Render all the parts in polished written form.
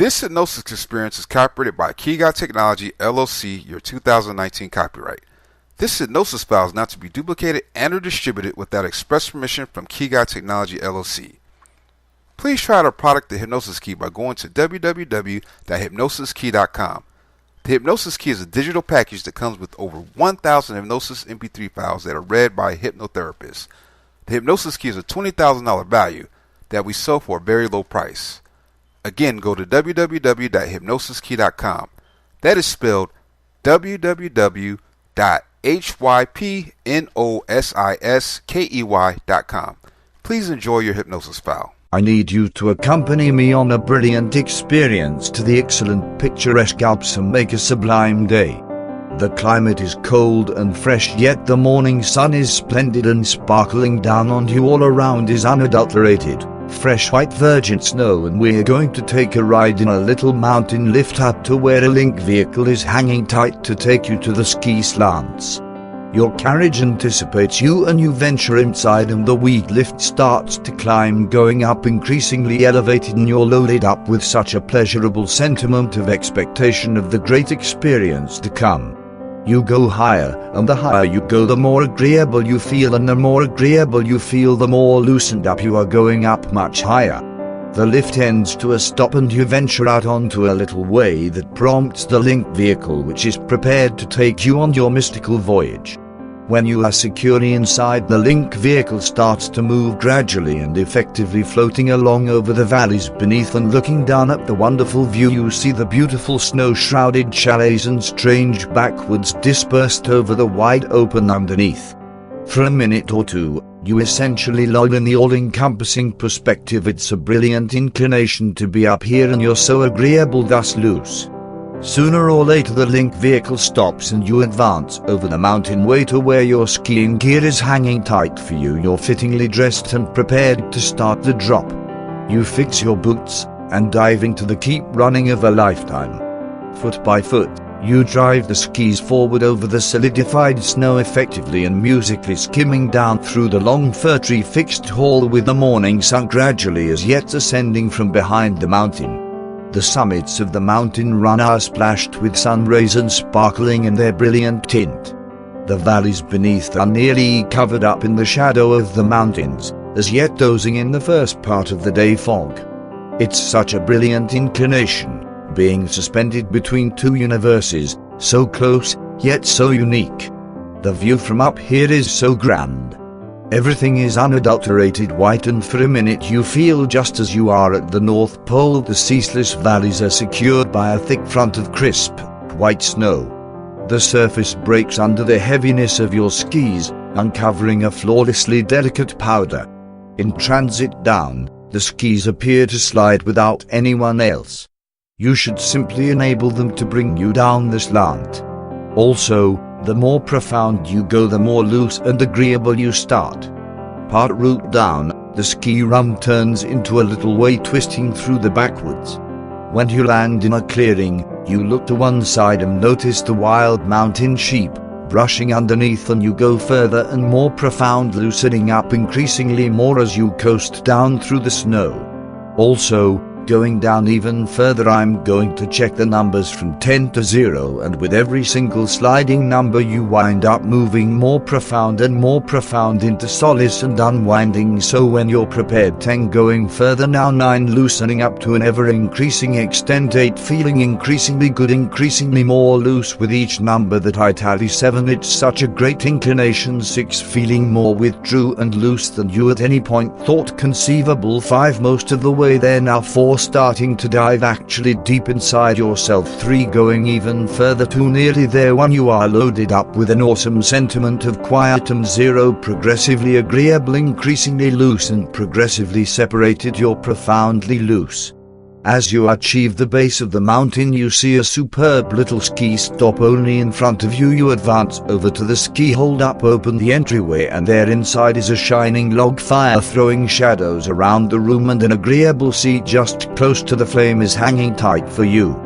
This hypnosis experience is copyrighted by Key Guy Technology, LLC, your 2019 copyright. This hypnosis file is not to be duplicated and or distributed without express permission from Key Guy Technology, LLC. Please try out our product, the Hypnosis Key, by going to www.hypnosiskey.com. The Hypnosis Key is a digital package that comes with over 1,000 Hypnosis Mp3 files that are read by a hypnotherapist. The Hypnosis Key is a $20,000 value that we sell for a very low price. Again, go to www.hypnosiskey.com. That is spelled www.hypnosiskey.com. Please enjoy your hypnosis file. I need you to accompany me on a brilliant experience to the excellent picturesque Alps and make a sublime day. The climate is cold and fresh, yet the morning sun is splendid and sparkling down on you. All around is unadulterated, fresh white virgin snow, and we're going to take a ride in a little mountain lift up to where a link vehicle is hanging tight to take you to the ski slants. Your carriage anticipates you and you venture inside, and the wheat lift starts to climb, going up increasingly elevated, and you're loaded up with such a pleasurable sentiment of expectation of the great experience to come. You go higher, and the higher you go, the more agreeable you feel, and the more agreeable you feel, the more loosened up you are, going up much higher. The lift ends to a stop and you venture out onto a little way that prompts the link vehicle, which is prepared to take you on your mystical voyage. When you are securely inside, the link vehicle starts to move gradually and effectively, floating along over the valleys beneath, and looking down at the wonderful view, you see the beautiful snow-shrouded chalets and strange backwoods dispersed over the wide open underneath. For a minute or two, you essentially lull in the all-encompassing perspective. It's a brilliant inclination to be up here, and you're so agreeable, thus loose. Sooner or later the link vehicle stops and you advance over the mountain way to where your skiing gear is hanging tight for you. You're fittingly dressed and prepared to start the drop. You fix your boots and dive into the keep running of a lifetime. Foot by foot, you drive the skis forward over the solidified snow, effectively and musically skimming down through the long fir tree fixed hall, with the morning sun gradually as yet ascending from behind the mountain. The summits of the mountain run are splashed with sun rays and sparkling in their brilliant tint. The valleys beneath are nearly covered up in the shadow of the mountains, as yet dozing in the first part of the day fog. It's such a brilliant inclination, being suspended between two universes, so close, yet so unique. The view from up here is so grand. Everything is unadulterated white, and for a minute you feel just as you are at the North Pole. The ceaseless valleys are secured by a thick front of crisp, white snow. The surface breaks under the heaviness of your skis, uncovering a flawlessly delicate powder. In transit down, the skis appear to slide without anyone else. You should simply enable them to bring you down the slant. Also, the more profound you go, the more loose and agreeable you start. Part route down, the ski run turns into a little way twisting through the backwoods. When you land in a clearing, you look to one side and notice the wild mountain sheep brushing underneath, and you go further and more profound, loosening up increasingly more as you coast down through the snow. Also, going down even further, I'm going to check the numbers from 10 to 0, and with every single sliding number you wind up moving more profound and more profound into solace and unwinding. So when you're prepared, 10 going further, now 9 loosening up to an ever-increasing extent, 8 feeling increasingly good, increasingly more loose with each number that I tally, 7 it's such a great inclination, 6 feeling more withdrew and loose than you at any point thought conceivable, 5 most of the way there, now 4 starting to dive actually deep inside yourself, 3 going even further, 2 nearly there, 1 you are loaded up with an awesome sentiment of quiet, and 0 progressively agreeable, increasingly loose and progressively separated, you're profoundly loose. As you achieve the base of the mountain, you see a superb little ski stop only in front of you. You advance over to the ski hold up, open the entryway, and there inside is a shining log fire throwing shadows around the room, and an agreeable seat just close to the flame is hanging tight for you.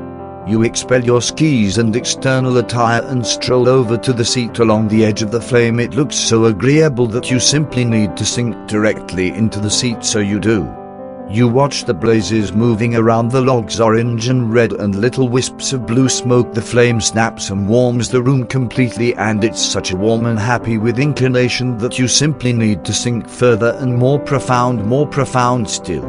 You expel your skis and external attire and stroll over to the seat along the edge of the flame. It looks so agreeable that you simply need to sink directly into the seat, so you do. You watch the blazes moving around the logs, orange and red, and little wisps of blue smoke. The flame snaps and warms the room completely, and it's such a warm and happy with inclination that you simply need to sink further and more profound still.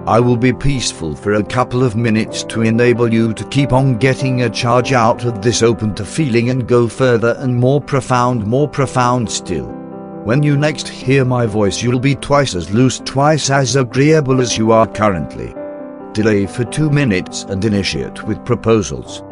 I will be peaceful for a couple of minutes to enable you to keep on getting a charge out of this open to feeling and go further and more profound still. When you next hear my voice, you'll be twice as loose, twice as agreeable as you are currently. Delay for 2 minutes and initiate with proposals.